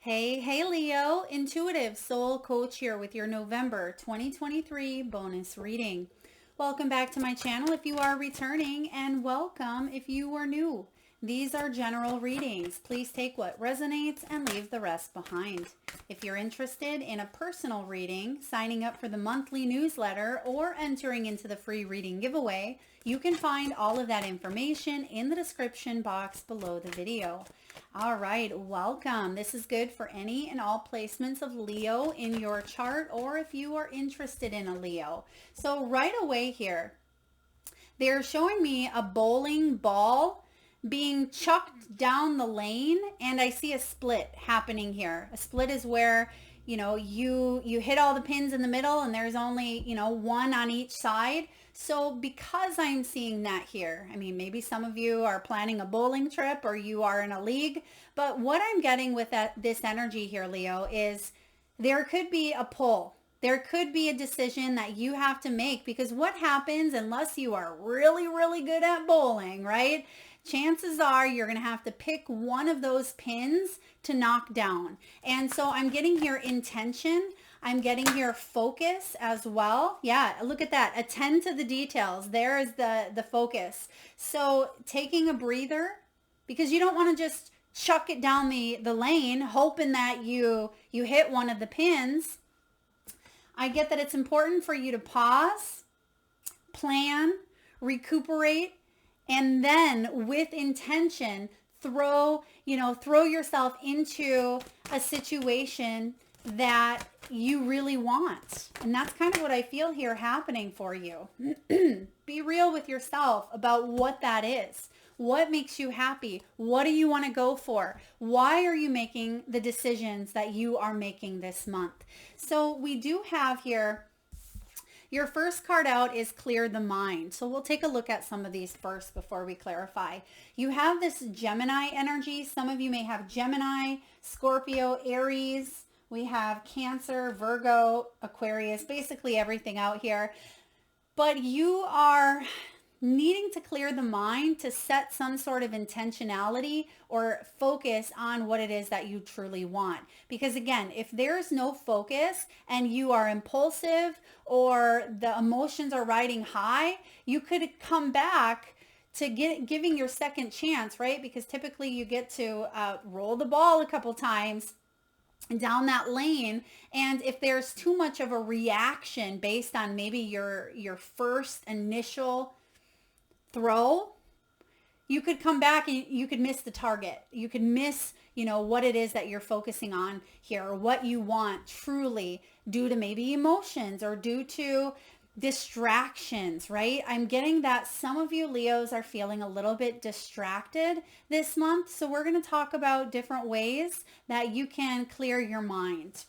Hey Leo, intuitive soul coach here with your November 2023 bonus reading. Welcome back to my channel if you are returning, and welcome if you are new. These are general readings. Please take what resonates and leave the rest behind. If you're interested in a personal reading, signing up for the monthly newsletter, or entering into the free reading giveaway, you can find all of that information in the description box below the video. All right, welcome. This is good for any and all placements of Leo in your chart, or if you are interested in a Leo. So right away here, they're showing me a bowling ball being chucked down the lane, and I see a split happening here. A split is where you hit all the pins in the middle and there's only one on each side. So because I'm seeing that here, I mean, maybe some of you are planning a bowling trip or you are in a league, but what I'm getting with this energy here, Leo, is there could be a pull. There could be a decision that you have to make, because what happens unless you are really, really good at bowling, right? Chances are you're going to have to pick one of those pins to knock down. And so I'm getting here intention. I'm getting here focus as well. Yeah, look at that. Attend to the details. There is the focus. So taking a breather, because you don't want to just chuck it down the lane hoping that you hit one of the pins. I get that it's important for you to pause, plan, recuperate, and then with intention, throw yourself into a situation that you really want. And that's kind of what I feel here happening for you. Be real with yourself about what that is. What makes you happy? What do you want to go for? Why are you making the decisions that you are making this month? So we do have here, your first card out is clear the mind. So we'll take a look at some of these first before we clarify. You have this Gemini energy. Some of you may have Gemini, Scorpio, Aries. We have Cancer, Virgo, Aquarius, basically everything out here. But you are needing to clear the mind to set some sort of intentionality or focus on what it is that you truly want. Because again, if there's no focus and you are impulsive or the emotions are riding high, you could come back to giving your second chance, right? Because typically you get to roll the ball a couple times down that lane, and if there's too much of a reaction based on maybe your first initial throw, you could come back and you could miss the target. You could miss, what it is that you're focusing on here, or what you want truly, due to maybe emotions or due to distractions, right? I'm getting that some of you Leos are feeling a little bit distracted this month. So we're going to talk about different ways that you can clear your mind.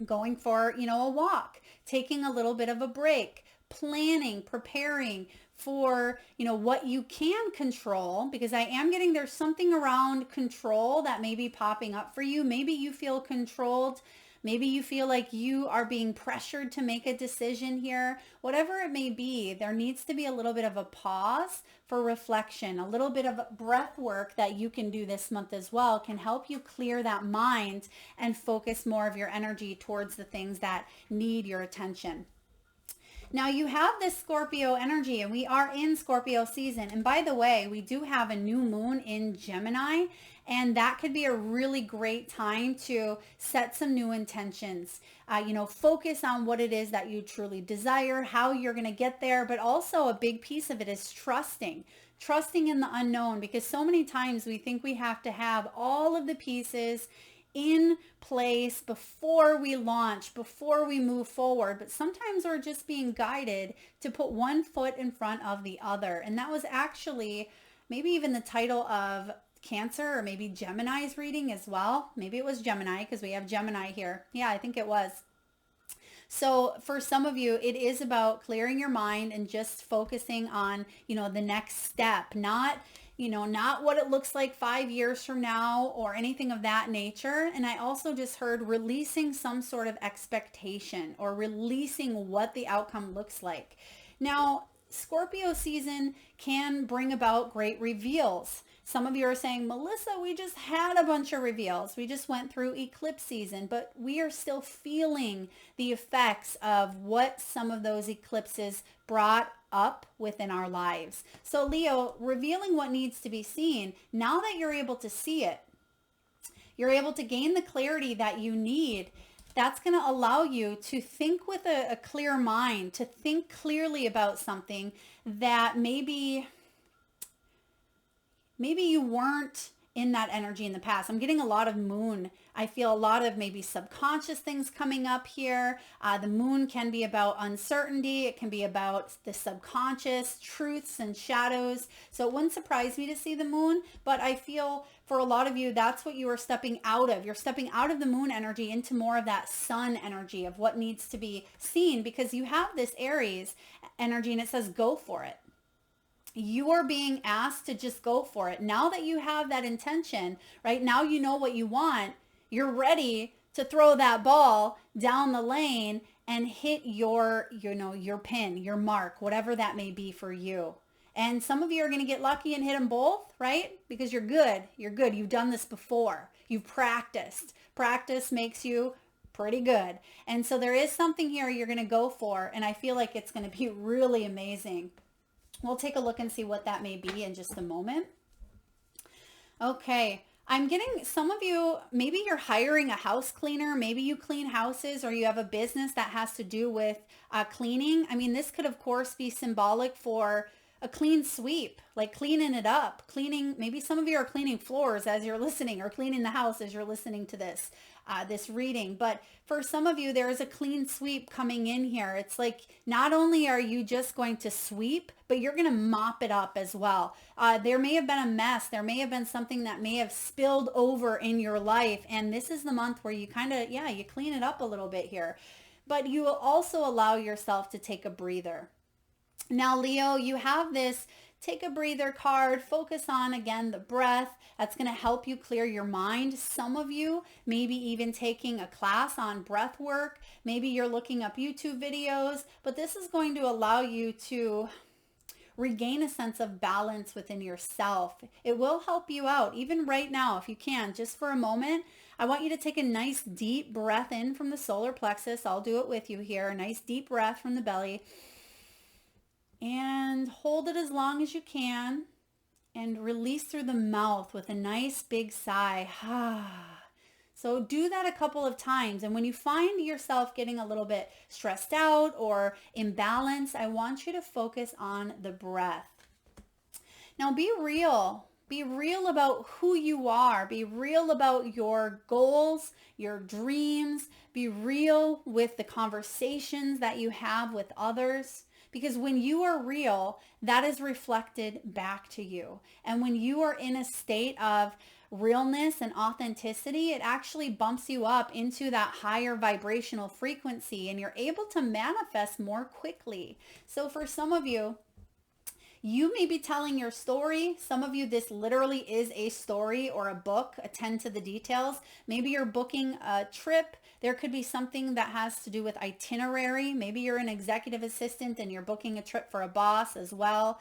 Going for, a walk, taking a little bit of a break, planning, preparing for, what you can control, because I am getting there's something around control that may be popping up for you. Maybe you feel controlled. Maybe you feel like you are being pressured to make a decision here. Whatever it may be, there needs to be a little bit of a pause for reflection. A little bit of breath work that you can do this month as well can help you clear that mind and focus more of your energy towards the things that need your attention. Now you have this Scorpio energy, and we are in Scorpio season. And by the way, we do have a new moon in Gemini, and that could be a really great time to set some new intentions. Focus on what it is that you truly desire, how you're going to get there, but also a big piece of it is trusting in the unknown, because so many times we think we have to have all of the pieces in place before we launch, before we move forward. But sometimes we're just being guided to put one foot in front of the other. And that was actually maybe even the title of Cancer, or maybe Gemini's reading as well. Maybe it was Gemini, because we have Gemini here. Yeah, I think it was. So for some of you, it is about clearing your mind and just focusing on, the next step, not what it looks like 5 years from now or anything of that nature. And I also just heard releasing some sort of expectation, or releasing what the outcome looks like. Now, Scorpio season can bring about great reveals. Some of you are saying, Melissa, we just had a bunch of reveals. We just went through eclipse season, but we are still feeling the effects of what some of those eclipses brought up within our lives. So Leo, revealing what needs to be seen, now that you're able to see it, you're able to gain the clarity that you need. That's going to allow you to think with a clear mind, to think clearly about something that maybe you weren't in that energy in the past. I'm getting a lot of moon. I feel a lot of maybe subconscious things coming up here. The moon can be about uncertainty. It can be about the subconscious truths and shadows. So it wouldn't surprise me to see the moon, but I feel for a lot of you, that's what you are stepping out of. You're stepping out of the moon energy into more of that sun energy of what needs to be seen, because you have this Aries energy and it says go for it. You are being asked to just go for it. Now that you have that intention, right now you know what you want, you're ready to throw that ball down the lane and hit your pin, your mark, whatever that may be for you. And some of you are going to get lucky and hit them both, right? Because you're good. You're good. You've done this before. You've practiced. Practice makes you pretty good. And so there is something here you're going to go for, and I feel like it's going to be really amazing. We'll take a look and see what that may be in just a moment. Okay, I'm getting some of you, maybe you're hiring a house cleaner, maybe you clean houses, or you have a business that has to do with cleaning. I mean, this could of course be symbolic for a clean sweep, like cleaning it up, cleaning. Maybe some of you are cleaning floors as you're listening, or cleaning the house as you're listening to this reading. But for some of you, there is a clean sweep coming in here. It's like not only are you just going to sweep, but you're going to mop it up as well. There may have been a mess. There may have been something that may have spilled over in your life. And this is the month where you kind of, you clean it up a little bit here. But you will also allow yourself to take a breather. Now, Leo, you have this take a breather card. Focus on, again, the breath. That's going to help you clear your mind. Some of you maybe even taking a class on breath work. Maybe you're looking up YouTube videos, but this is going to allow you to regain a sense of balance within yourself. It will help you out even right now, if you can, just for a moment. I want you to take a nice deep breath in from the solar plexus. I'll do it with you here. A nice deep breath from the belly. And hold it as long as you can, and release through the mouth with a nice big sigh. So do that a couple of times. And when you find yourself getting a little bit stressed out or imbalanced, I want you to focus on the breath. Now be real. Be real about who you are. Be real about your goals, your dreams. Be real with the conversations that you have with others. Because when you are real, that is reflected back to you. And when you are in a state of realness and authenticity, it actually bumps you up into that higher vibrational frequency, and you're able to manifest more quickly. So for some of you, you may be telling your story. Some of you, this literally is a story or a book. Attend to the details. Maybe you're booking a trip. There could be something that has to do with itinerary. Maybe you're an executive assistant and you're booking a trip for a boss as well.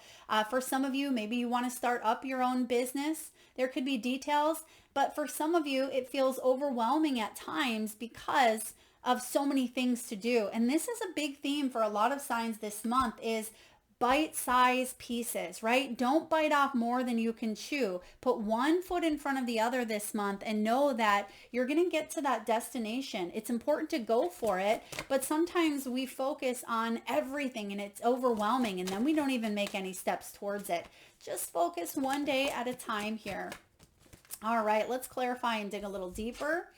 For some of you, maybe you want to start up your own business. There could be details. But for some of you, it feels overwhelming at times because of so many things to do. And this is a big theme for a lot of signs this month, is bite-sized pieces, right? Don't bite off more than you can chew. Put one foot in front of the other this month and know that you're going to get to that destination. It's important to go for it, but sometimes we focus on everything and it's overwhelming, and then we don't even make any steps towards it. Just focus one day at a time here. All right, let's clarify and dig a little deeper.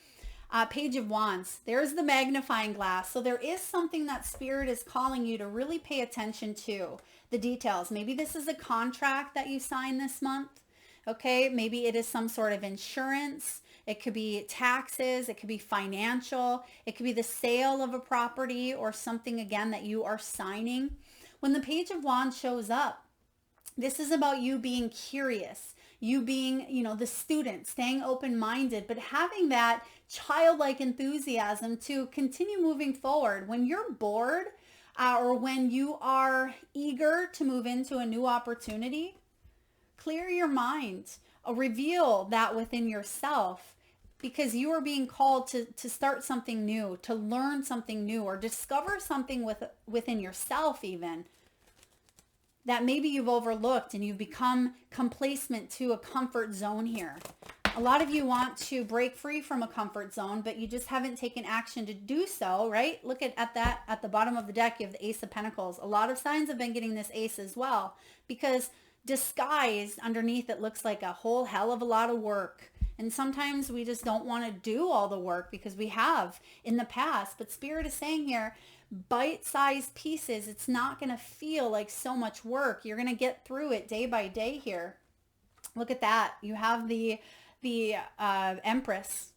Page of Wands. There's the magnifying glass. So there is something that Spirit is calling you to really pay attention to. The details. Maybe this is a contract that you sign this month. Okay. Maybe it is some sort of insurance. It could be taxes. It could be financial. It could be the sale of a property or something, again, that you are signing. When the Page of Wands shows up, this is about you being curious. You being, the student, staying open-minded, but having that childlike enthusiasm to continue moving forward. When you're bored or when you are eager to move into a new opportunity, clear your mind. reveal that within yourself, because you are being called to start something new, to learn something new, or discover something within yourself even that maybe you've overlooked, and you've become complacent to a comfort zone here. A lot of you want to break free from a comfort zone, but you just haven't taken action to do so, right? Look at that at the bottom of the deck. You have the Ace of Pentacles. A lot of signs have been getting this ace as well, because disguised underneath it looks like a whole hell of a lot of work. And sometimes we just don't want to do all the work because we have in the past. But Spirit is saying here, bite-sized pieces. It's not going to feel like so much work. You're going to get through it day by day here. Look at that. You have the Empress,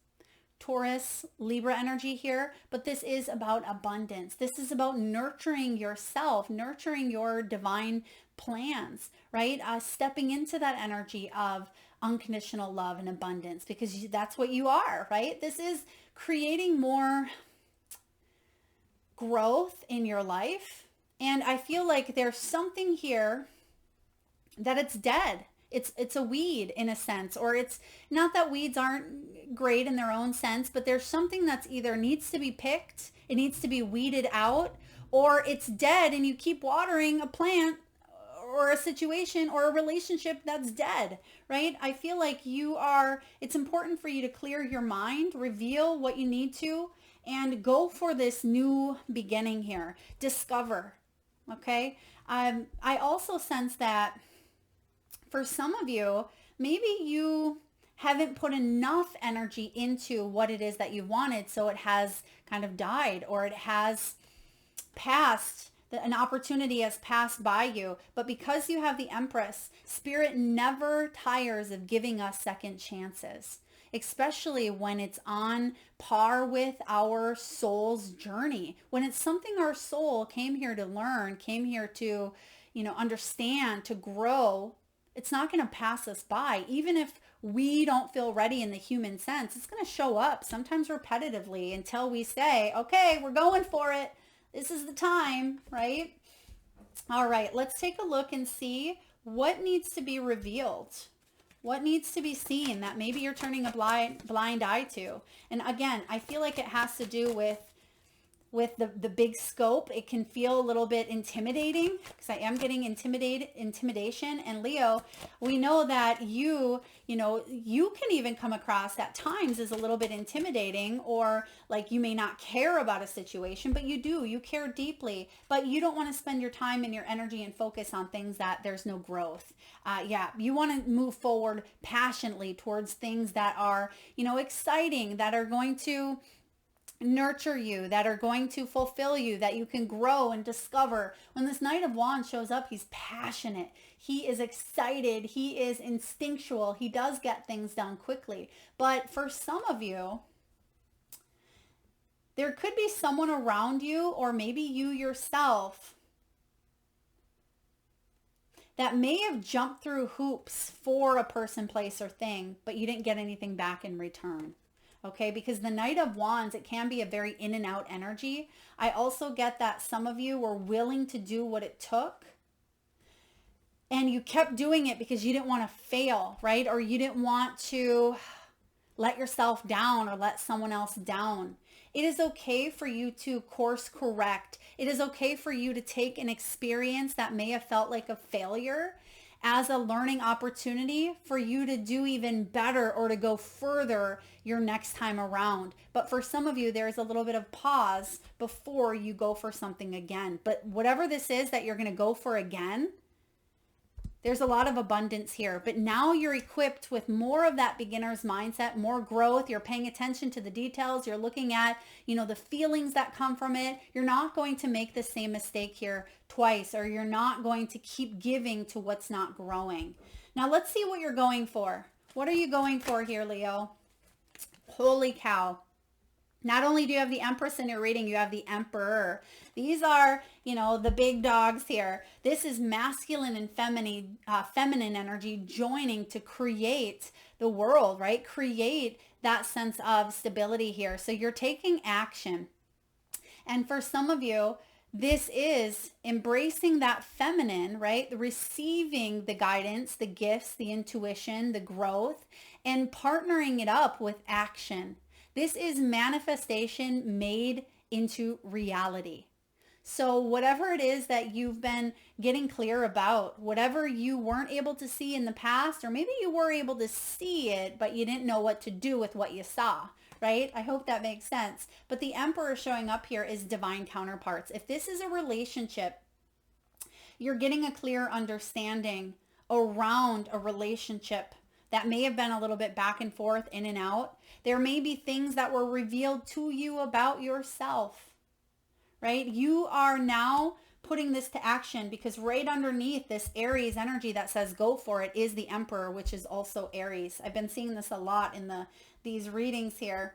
Taurus, Libra energy here, but this is about abundance. This is about nurturing yourself, nurturing your divine plans, right? Stepping into that energy of unconditional love and abundance, because that's what you are, right? This is creating more growth in your life. And I feel like there's something here that it's dead. It's a weed in a sense, or it's not that weeds aren't great in their own sense, but there's something that's either needs to be picked, it needs to be weeded out, or it's dead and you keep watering a plant or a situation or a relationship that's dead, right? I feel like it's important for you to clear your mind, reveal what you need to, and go for this new beginning here. Discover, okay? I also sense that for some of you, maybe you haven't put enough energy into what it is that you wanted, so it has kind of died, or it has passed, an opportunity has passed by you. But because you have the Empress, Spirit never tires of giving us second chances, especially when it's on par with our soul's journey, when it's something our soul came here to learn, came here to, understand, to grow. It's not going to pass us by. Even if we don't feel ready in the human sense, it's going to show up sometimes repetitively until we say, okay, we're going for it. This is the time, right? All right, let's take a look and see what needs to be revealed. What needs to be seen that maybe you're turning a blind eye to. And again, I feel like it has to do with the big scope. It can feel a little bit intimidating, because I am getting intimidation. And Leo, we know that you can even come across at times as a little bit intimidating, or like you may not care about a situation, but you care deeply, but you don't want to spend your time and your energy and focus on things that there's no growth. You want to move forward passionately towards things that are, exciting, that are going to nurture you, that are going to fulfill you, that you can grow and discover. When this Knight of Wands shows up, he's passionate. He is excited. He is instinctual. He does get things done quickly. But for some of you, there could be someone around you, or maybe you yourself, that may have jumped through hoops for a person, place, or thing, but you didn't get anything back in return. Okay, because the Knight of Wands, it can be a very in and out energy. I also get that some of you were willing to do what it took, and you kept doing it because you didn't want to fail, right? Or you didn't want to let yourself down or let someone else down. It is okay for you to course correct. It is okay for you to take an experience that may have felt like a failure as a learning opportunity for you to do even better, or to go further your next time around. But for some of you, there's a little bit of pause before you go for something again. But whatever this is that you're going to go for again, there's a lot of abundance here. But now you're equipped with more of that beginner's mindset, more growth. You're paying attention to the details. You're looking at, the feelings that come from it. You're not going to make the same mistake here twice, or you're not going to keep giving to what's not growing. Now let's see what you're going for. What are you going for here, Leo? Holy cow. Not only do you have the Empress in your reading, you have the Emperor. These are, the big dogs here. This is masculine and feminine energy joining to create the world, right? Create that sense of stability here. So you're taking action. And for some of you, This is embracing that feminine, right? Receiving the guidance, the gifts, the intuition, the growth, and partnering it up with action. This is manifestation made into reality. So whatever it is that you've been getting clear about, whatever you weren't able to see in the past, or maybe you were able to see it, but you didn't know what to do with what you saw, right? I hope that makes sense. But the Emperor showing up here is divine counterparts. If this is a relationship, you're getting a clear understanding around a relationship that may have been a little bit back and forth, in and out. There may be things that were revealed to you about yourself, right? You are now putting this to action because right underneath this Aries energy that says go for it is the Emperor, which is also Aries. I've been seeing this a lot in these readings here.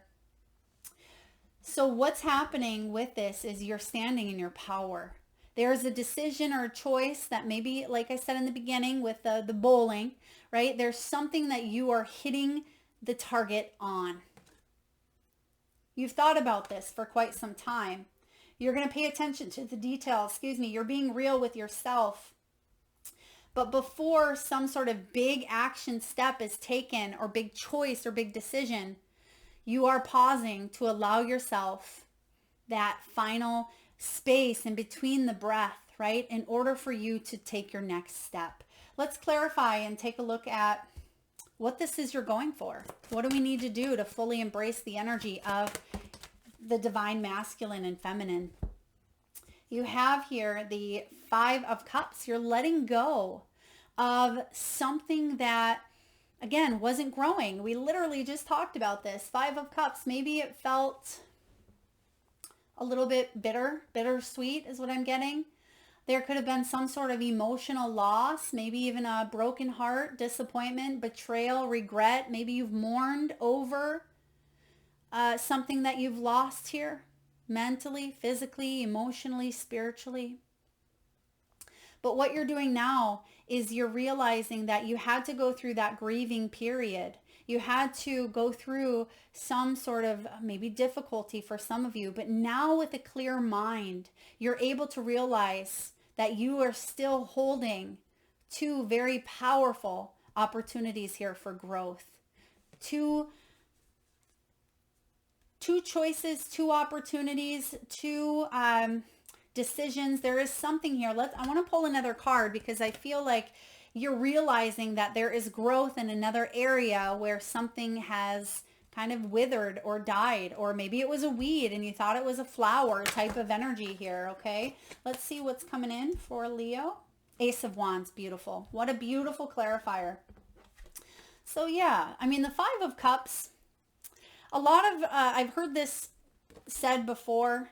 So what's happening with this is you're standing in your power. There's a decision or a choice that maybe, like I said in the beginning with the bowling, right? There's something that you are hitting the target on. You've thought about this for quite some time. You're going to pay attention to the details. You're being real with yourself. But before some sort of big action step is taken, or big choice or big decision, you are pausing to allow yourself that final space in between the breath, right? In order for you to take your next step. Let's clarify and take a look at what this is you're going for. What do we need to do to fully embrace the energy of the divine masculine and feminine? You have here the Five of Cups. You're letting go of something that, again, wasn't growing. We literally just talked about this. Five of Cups. Maybe it felt a little bit bittersweet is what I'm getting. There could have been some sort of emotional loss, maybe even a broken heart, disappointment, betrayal, regret. Maybe you've mourned over something that you've lost here, mentally, physically, emotionally, spiritually. But what you're doing now is you're realizing that you had to go through that grieving period. You had to go through some sort of maybe difficulty for some of you, but now with a clear mind, you're able to realize that you are still holding two very powerful opportunities here for growth. Two choices, two opportunities, two decisions. There is something here. I want to pull another card because I feel like you're realizing that there is growth in another area where something has kind of withered or died, or maybe it was a weed and you thought it was a flower type of energy here. Okay, let's see what's coming in for Leo. Ace of Wands, beautiful. What a beautiful clarifier. So yeah, I mean, the Five of Cups, a lot of, I've heard this said before,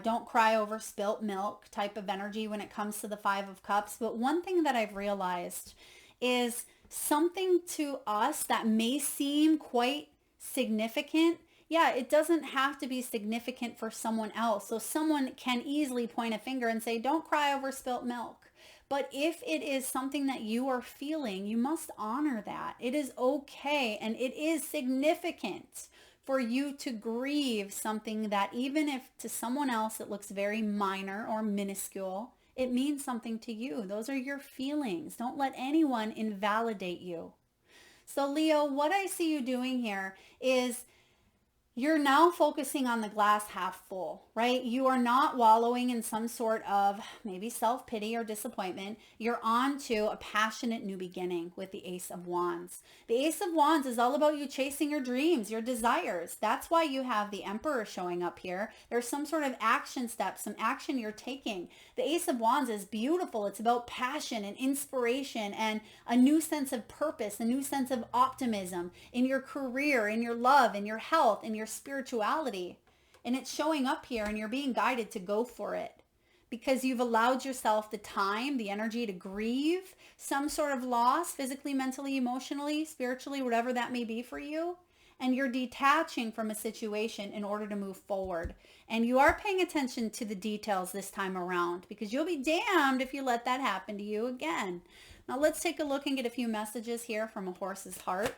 don't cry over spilt milk type of energy when it comes to the Five of Cups. But one thing that I've realized is something to us that may seem quite significant. Yeah, it doesn't have to be significant for someone else. So someone can easily point a finger and say, don't cry over spilt milk. But if it is something that you are feeling, you must honor that. It is okay, and it is significant for you to grieve something that, even if to someone else it looks very minor or minuscule, it means something to you. Those are your feelings. Don't let anyone invalidate you. So Leo, what I see you doing here is you're now focusing on the glass half full, right? You are not wallowing in some sort of maybe self-pity or disappointment. You're on to a passionate new beginning with the Ace of Wands. The Ace of Wands is all about you chasing your dreams, your desires. That's why you have the Emperor showing up here. There's some sort of action step, some action you're taking. The Ace of Wands is beautiful. It's about passion and inspiration and a new sense of purpose, a new sense of optimism in your career, in your love, in your health, in your spirituality. And it's showing up here, and you're being guided to go for it because you've allowed yourself the time, the energy to grieve some sort of loss, physically, mentally, emotionally, spiritually, whatever that may be for you. And you're detaching from a situation in order to move forward. And you are paying attention to the details this time around, because you'll be damned if you let that happen to you again. Now let's take a look and get a few messages here from a horse's heart.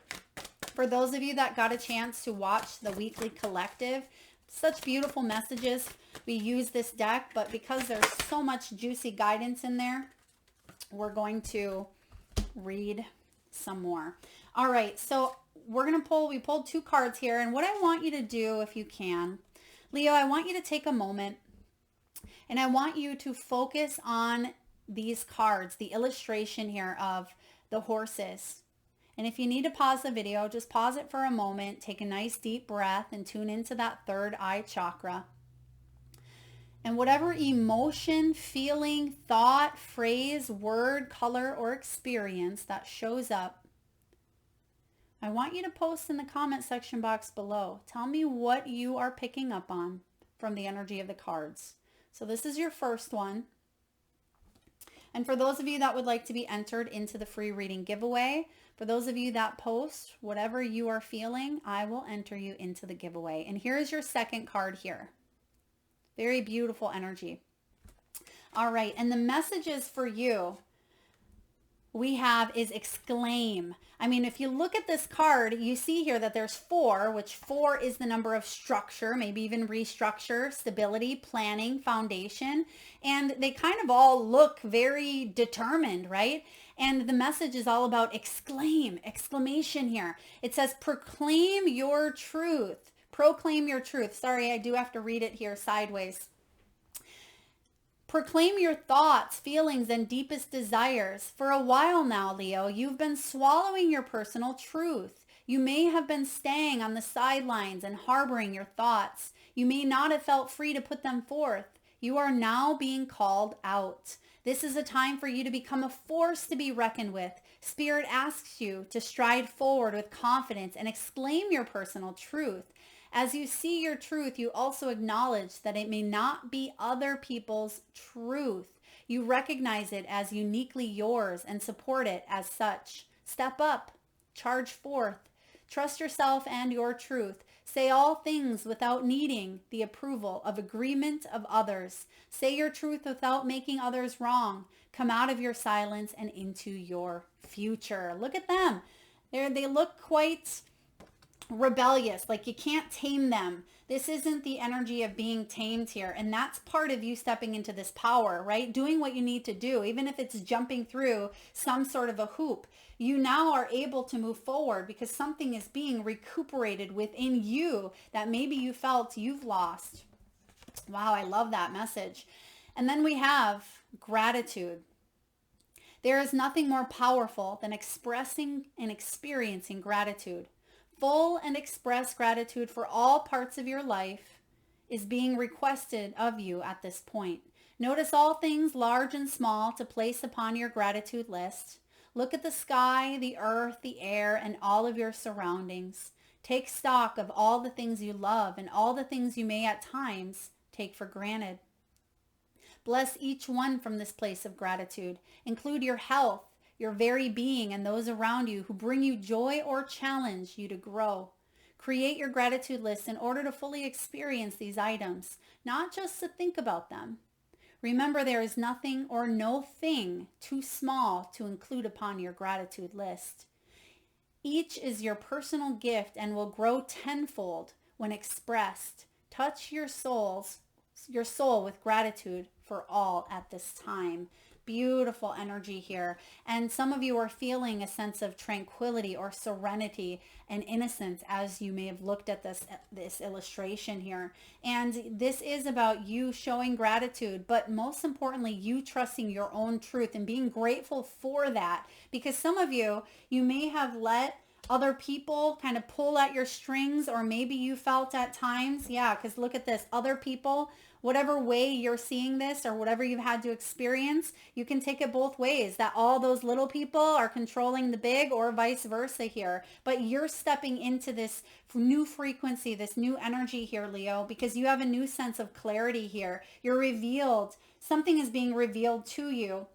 For those of you that got a chance to watch the weekly collective, Such beautiful messages. We use this deck, but because there's so much juicy guidance in there, we're going to read some more. All right, so we pulled 2 cards here, and what I want you to do, if you can, Leo, I want you to take a moment and I want you to focus on these cards, the illustration here of the horses. And if you need to pause the video, just pause it for a moment, take a nice deep breath and tune into that third eye chakra. And whatever emotion, feeling, thought, phrase, word, color, or experience that shows up, I want you to post in the comment section box below. Tell me what you are picking up on from the energy of the cards. So this is your first one. And for those of you that would like to be entered into the free reading giveaway, for those of you that post whatever you are feeling, I will enter you into the giveaway. And here is your second card here. Very beautiful energy. All right, and the messages for you we have is exclaim. I mean, if you look at this card, you see here that there's 4, which 4 is the number of structure, maybe even restructure, stability, planning, foundation. And they kind of all look very determined, right? And the message is all about exclaim, exclamation here. It says proclaim your truth. Proclaim your truth. Sorry, I do have to read it here sideways. Proclaim your thoughts, feelings, and deepest desires. For a while now, Leo, you've been swallowing your personal truth. You may have been staying on the sidelines and harboring your thoughts. You may not have felt free to put them forth. You are now being called out. This is a time for you to become a force to be reckoned with. Spirit asks you to stride forward with confidence and exclaim your personal truth. As you see your truth, you also acknowledge that it may not be other people's truth. You recognize it as uniquely yours and support it as such. Step up, charge forth, trust yourself and your truth. Say all things without needing the approval of agreement of others. Say your truth without making others wrong. Come out of your silence and into your future. Look at them. They look quite rebellious, like you can't tame them. This isn't the energy of being tamed here. And that's part of you stepping into this power, right? Doing what you need to do, even if it's jumping through some sort of a hoop. You now are able to move forward because something is being recuperated within you that maybe you felt you've lost. Wow, I love that message. And then we have gratitude. There is nothing more powerful than expressing and experiencing gratitude. Full and express gratitude for all parts of your life is being requested of you at this point. Notice all things large and small to place upon your gratitude list. Look at the sky, the earth, the air, and all of your surroundings. Take stock of all the things you love and all the things you may at times take for granted. Bless each one from this place of gratitude. Include your health, your very being, and those around you who bring you joy or challenge you to grow. Create your gratitude list in order to fully experience these items, not just to think about them. Remember, there is nothing or no thing too small to include upon your gratitude list. Each is your personal gift and will grow tenfold when expressed. Touch your soul with gratitude for all at this time. Beautiful energy here. And some of you are feeling a sense of tranquility or serenity and innocence as you may have looked at this illustration here. And this is about you showing gratitude, but most importantly, you trusting your own truth and being grateful for that. Because some of you may have let other people kind of pull at your strings, or maybe you felt at times, because look at this, other people, whatever way you're seeing this or whatever you've had to experience, you can take it both ways, that all those little people are controlling the big or vice versa here. But you're stepping into this new frequency, this new energy here, Leo, because you have a new sense of clarity here. You're revealed. Something is being revealed to you.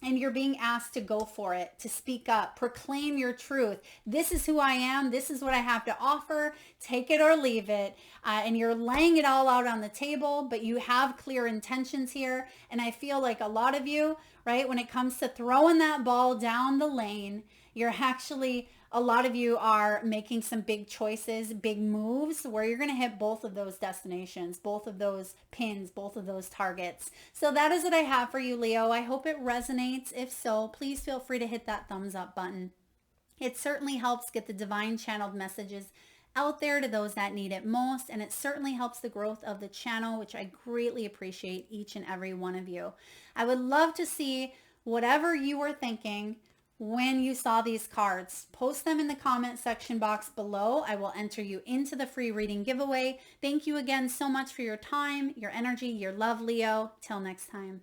And you're being asked to go for it, to speak up, proclaim your truth. This is who I am. This is what I have to offer. Take it or leave it. And you're laying it all out on the table, but you have clear intentions here. And I feel like a lot of you, right, when it comes to throwing that ball down the lane, you're actually a lot of you are making some big choices, big moves where you're going to hit both of those destinations, both of those pins, both of those targets. So that is what I have for you, Leo. I hope it resonates. If so, please feel free to hit that thumbs up button. It certainly helps get the divine channeled messages out there to those that need it most, and it certainly helps the growth of the channel, which I greatly appreciate each and every one of you. I would love to see whatever you were thinking when you saw these cards. Post them in the comment section box below. I will enter you into the free reading giveaway. Thank you again so much for your time, your energy, your love, Leo. Till next time.